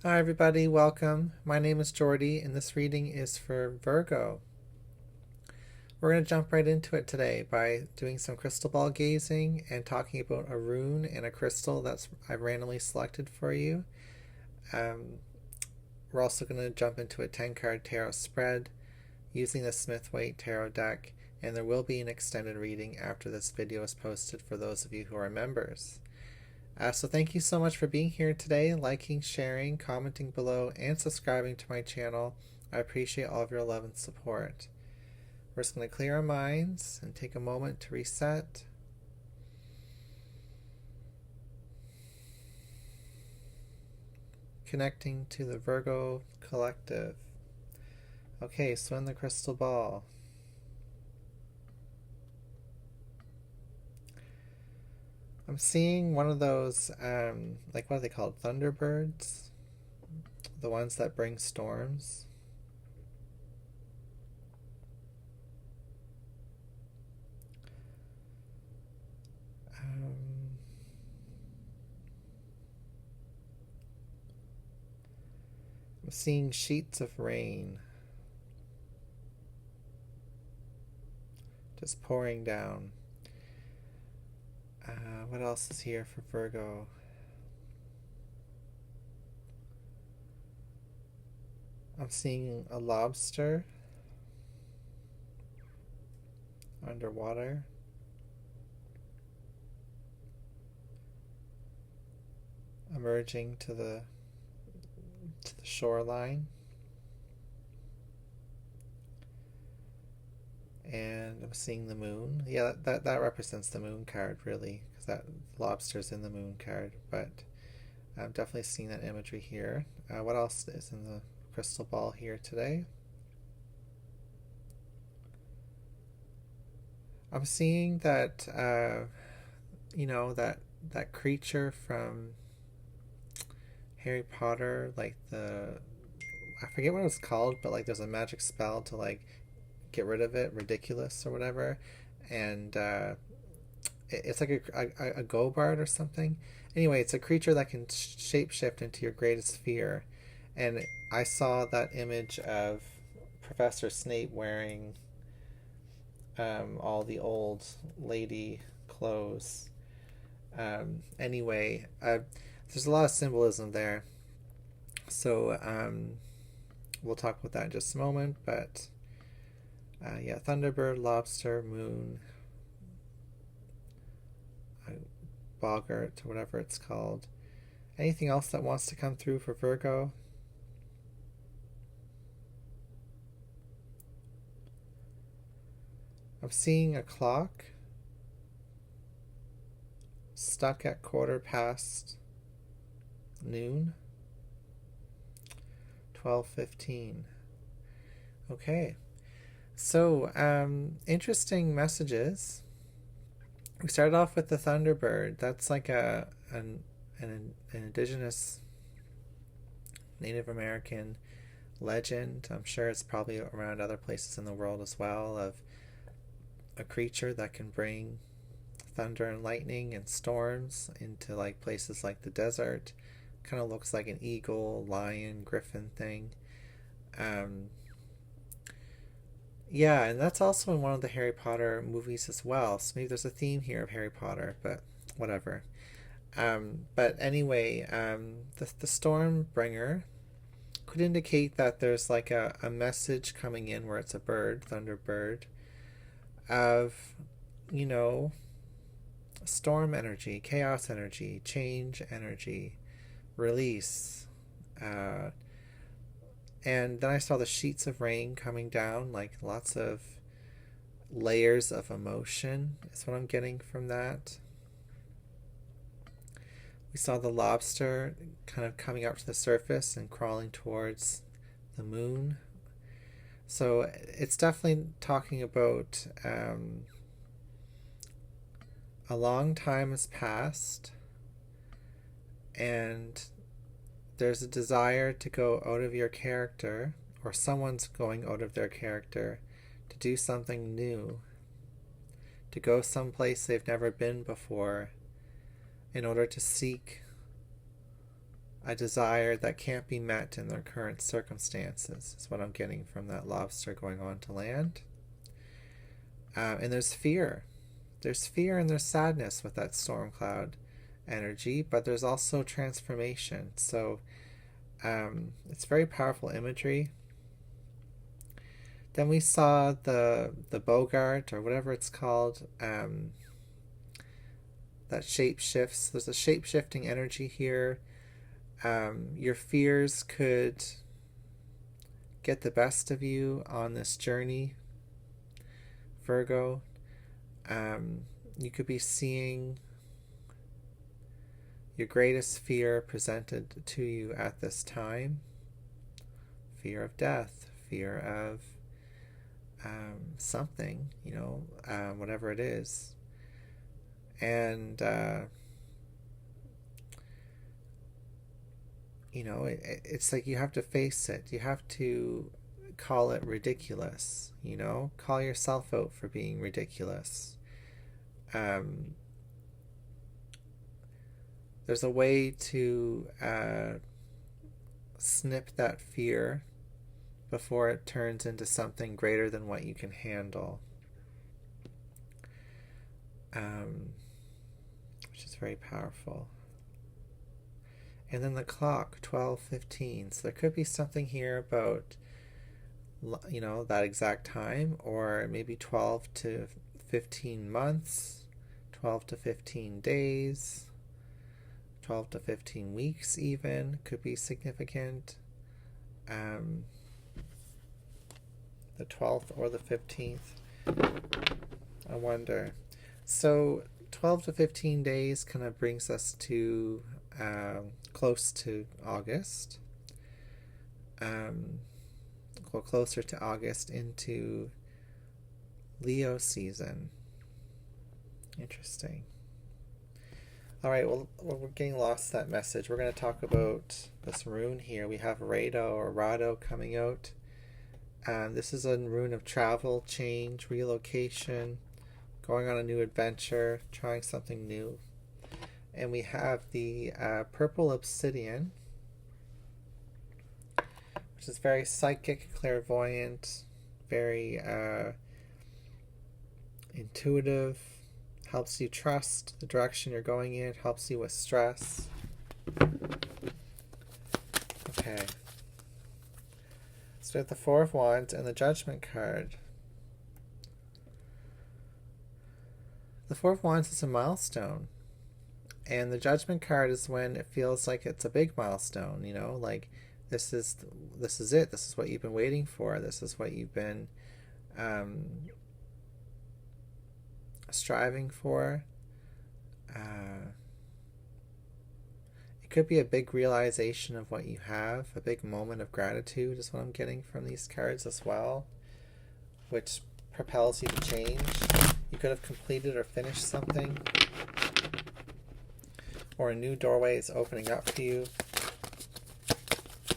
Hi everybody, welcome. My name is Jordy and this reading is for Virgo. We're going to jump right into it today by doing some crystal ball gazing and talking about a rune and a crystal that's I've randomly selected for you. Um, we're also going to jump into a 10 card tarot spread using the Smith-Waite tarot deck, and there will be an extended reading after this video is posted for those of you who are members. So thank you so much for being here today, liking, sharing, commenting below, and subscribing to my channel. I appreciate all of your love and support. We're just going to clear our minds and take a moment to reset. Connecting to the Virgo collective. Okay, so in the crystal ball. I'm seeing one of those, like what are they called? Thunderbirds? The ones that bring storms. I'm seeing sheets of rain just pouring down. What else is here for Virgo? I'm seeing a lobster underwater. Emerging to the shoreline. And I'm seeing the moon. Yeah, that represents the moon card, really, because that lobster's in the moon card. But I'm definitely seeing that imagery here. What else is in the crystal ball here today? I'm seeing that, that creature from Harry Potter, like I forget what it was called, but like there's a magic spell to like get rid of it, ridiculous or whatever, and it's like a go-bard or something. Anyway, it's a creature that can shapeshift into your greatest fear, and I saw that image of Professor Snape wearing all the old lady clothes. Anyway, there's a lot of symbolism there, so we'll talk about that in just a moment, but yeah, Thunderbird, Lobster, Moon, Boggart, whatever it's called. Anything else that wants to come through for Virgo? I'm seeing a clock stuck at 1/4 past noon. 12:15. Okay. So, interesting messages. We started off with the Thunderbird. That's like an indigenous Native American legend. I'm sure it's probably around other places in the world as well, of a creature that can bring thunder and lightning and storms into like places like the desert. Kind of looks like an eagle, lion, griffin thing. Um, Yeah, and that's also in one of the Harry Potter movies as well. So maybe there's a theme here of Harry Potter, but whatever. But anyway, the Stormbringer could indicate that there's like a message coming in where it's a bird, Thunderbird, of, you know, storm energy, chaos energy, change energy, release. Uh, and then I saw the sheets of rain coming down, like lots of layers of emotion is what I'm getting from that. We saw the lobster kind of coming up to the surface and crawling towards the moon. So it's definitely talking about a long time has passed, and there's a desire to go out of your character, or someone's going out of their character to do something new, to go someplace they've never been before in order to seek a desire that can't be met in their current circumstances, is what I'm getting from that lobster going on to land. And there's fear. There's fear and there's sadness with that storm cloud energy, but there's also transformation. So it's very powerful imagery. Then we saw the Bogart, or whatever it's called, that shape shifts. There's a shape shifting energy here. Your fears could get the best of you on this journey, Virgo. You could be seeing your greatest fear presented to you at this time. Fear of death, fear of something, whatever it is. And it's like you have to face it. You have to call it ridiculous. Call yourself out for being ridiculous. There's a way to snip that fear before it turns into something greater than what you can handle, which is very powerful. And then the clock, 12:15. So there could be something here about, that exact time, or maybe 12 to 15 months, 12 to 15 days, 12 to 15 weeks even could be significant. The 12th or the 15th, I wonder. So 12 to 15 days kind of brings us to close to August. Go closer to August into Leo season. Interesting. All right, well, we're getting lost in that message. We're going to talk about this rune here. We have Rado or Rado coming out. This is a rune of travel, change, relocation, going on a new adventure, trying something new. And we have the purple obsidian, which is very psychic, clairvoyant, very intuitive, helps you trust the direction you're going in, helps you with stress. Okay. So we have the Four of Wands and the Judgment card. The Four of Wands is a milestone. And the Judgment card is when it feels like it's a big milestone, like this is it. This is what you've been waiting for. This is what you've been striving for. It could be a big realization of what you have, a big moment of gratitude is what I'm getting from these cards as well, which propels you to change. You could have completed or finished something, or a new doorway is opening up for you.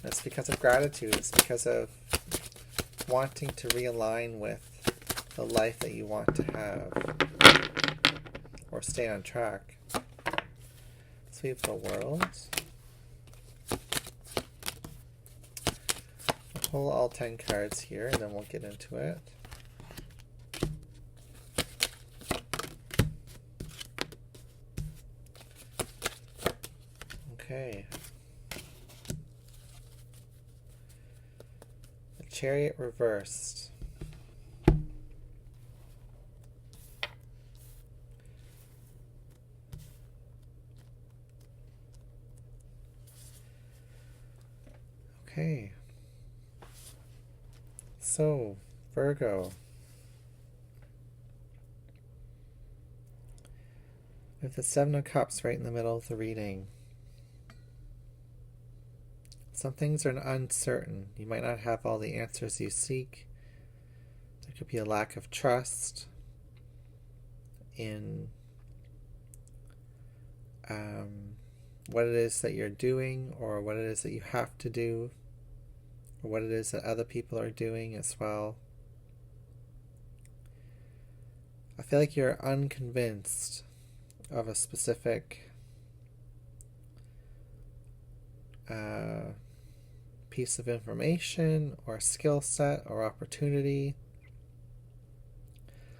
And it's because of gratitude. It's because of wanting to realign with the life that you want to have, or stay on track. So we have the World. We'll pull all 10 cards here, and then we'll get into it. Okay. The Chariot reversed. Okay. So, Virgo. We have the Seven of Cups right in the middle of the reading. Some things are uncertain. You might not have all the answers you seek. There could be a lack of trust in what it is that you're doing, or what it is that you have to do, or what it is that other people are doing as well. I feel like you're unconvinced of a specific piece of information or skill set or opportunity.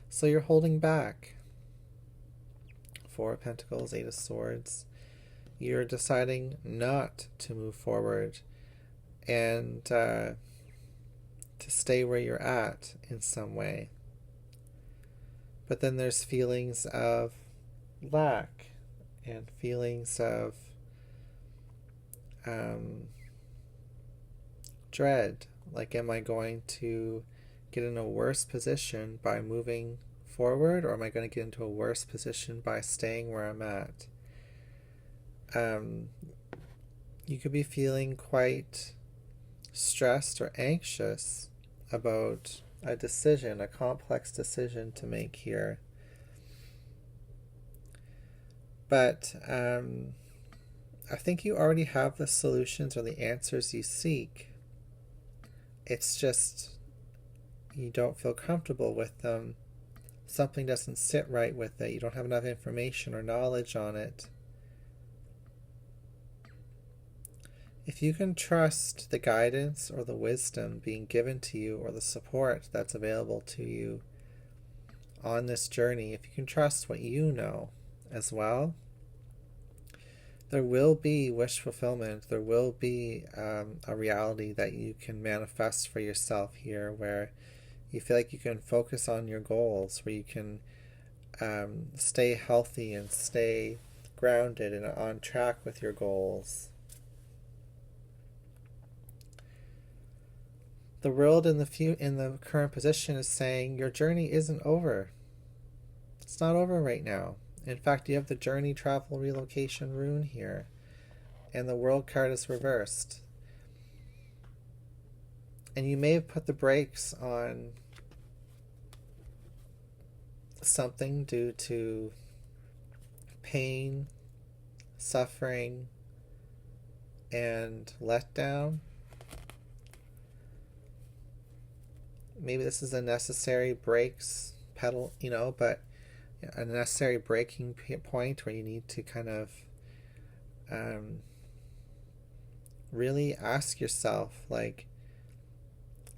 So you're holding back. Four of Pentacles, Eight of Swords. You're deciding not to move forward and to stay where you're at in some way. But then there's feelings of lack and feelings of dread. Like, am I going to get in a worse position by moving forward, or am I going to get into a worse position by staying where I'm at? You could be feeling quite stressed or anxious about a decision, a complex decision to make here. But I think you already have the solutions or the answers you seek. It's just you don't feel comfortable with them. Something doesn't sit right with it. You don't have enough information or knowledge on it. If you can trust the guidance or the wisdom being given to you, or the support that's available to you on this journey, if you can trust what you know as well, there will be wish fulfillment. There will be a reality that you can manifest for yourself here, where you feel like you can focus on your goals, where you can stay healthy and stay grounded and on track with your goals. The world in the current position is saying your journey isn't over. It's not over right now. In fact, you have the journey, travel, relocation rune here, and the world card is reversed. And you may have put the brakes on something due to pain, suffering, and letdown. Maybe this is a necessary brakes pedal, but a necessary breaking point where you need to kind of really ask yourself, like,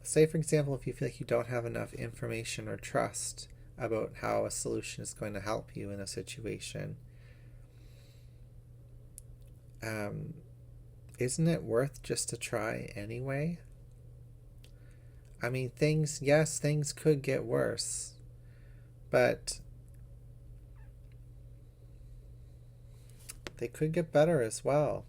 say for example, if you feel like you don't have enough information or trust about how a solution is going to help you in a situation, isn't it worth just to try anyway? I mean, things could get worse, but they could get better as well.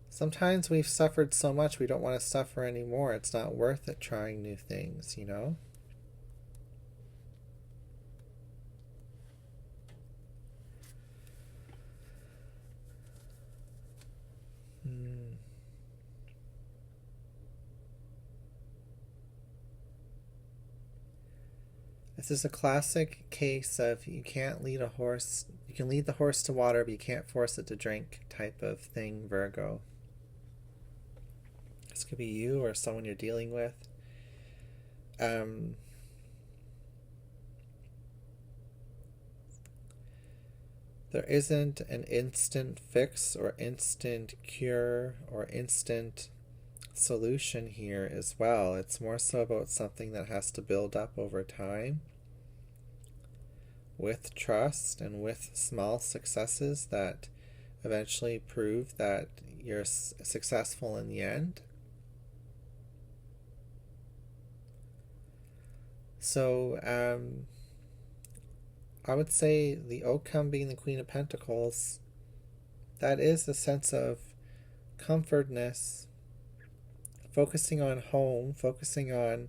Sometimes we've suffered so much we don't want to suffer anymore. It's not worth it trying new things, This is a classic case of you can lead the horse to water, but you can't force it to drink type of thing, Virgo. This could be you or someone you're dealing with. There isn't an instant fix or instant cure or instant solution here as well. It's more so about something that has to build up over time with trust and with small successes that eventually prove that you're successful in the end. So I would say the outcome being the Queen of Pentacles, that is the sense of comfortness, focusing on home, focusing on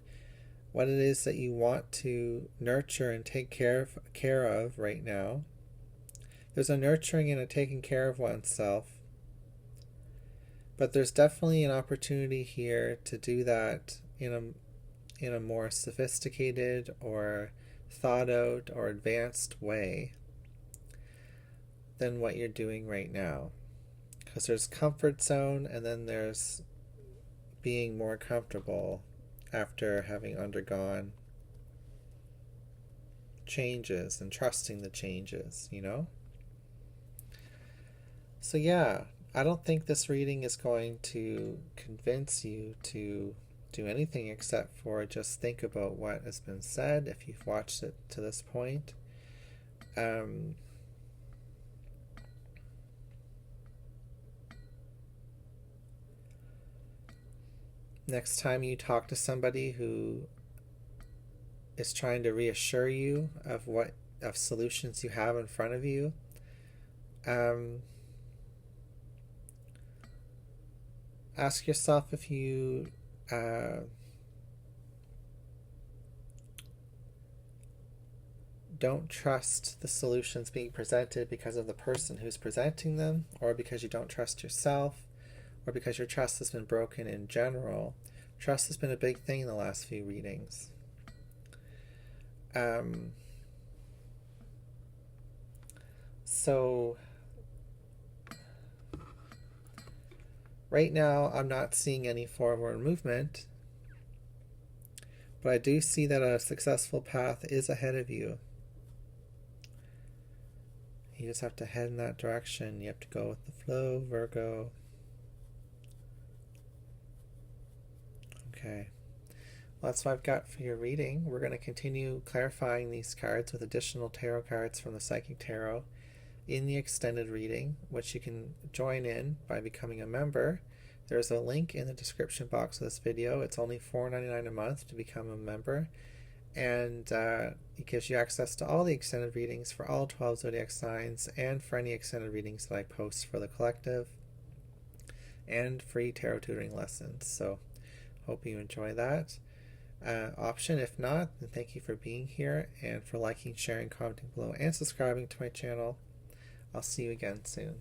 what it is that you want to nurture and take care of right now. There's a nurturing and a taking care of oneself, but there's definitely an opportunity here to do that in a more sophisticated or thought out or advanced way than what you're doing right now. Because there's comfort zone, and then there's being more comfortable after having undergone changes and trusting the changes, So, yeah, I don't think this reading is going to convince you to do anything except for just think about what has been said if you've watched it to this point. Um, Next time you talk to somebody who is trying to reassure you of solutions you have in front of you, um, ask yourself if you don't trust the solutions being presented because of the person who's presenting them, or because you don't trust yourself, or because your trust has been broken in general. Trust has been a big thing in the last few readings. So right now I'm not seeing any forward movement, but I do see that a successful path is ahead of you. You just have to head in that direction. You have to go with the flow, Virgo. Okay. Well, that's what I've got for your reading. We're going to continue clarifying these cards with additional tarot cards from the Psychic Tarot in the extended reading, which you can join in by becoming a member. There's a link in the description box of this video. It's only $4.99 a month to become a member, and it gives you access to all the extended readings for all 12 zodiac signs, and for any extended readings that I post for the collective, and free tarot tutoring lessons. So hope you enjoy that option. If not, then thank you for being here and for liking, sharing, commenting below, and subscribing to my channel. I'll see you again soon.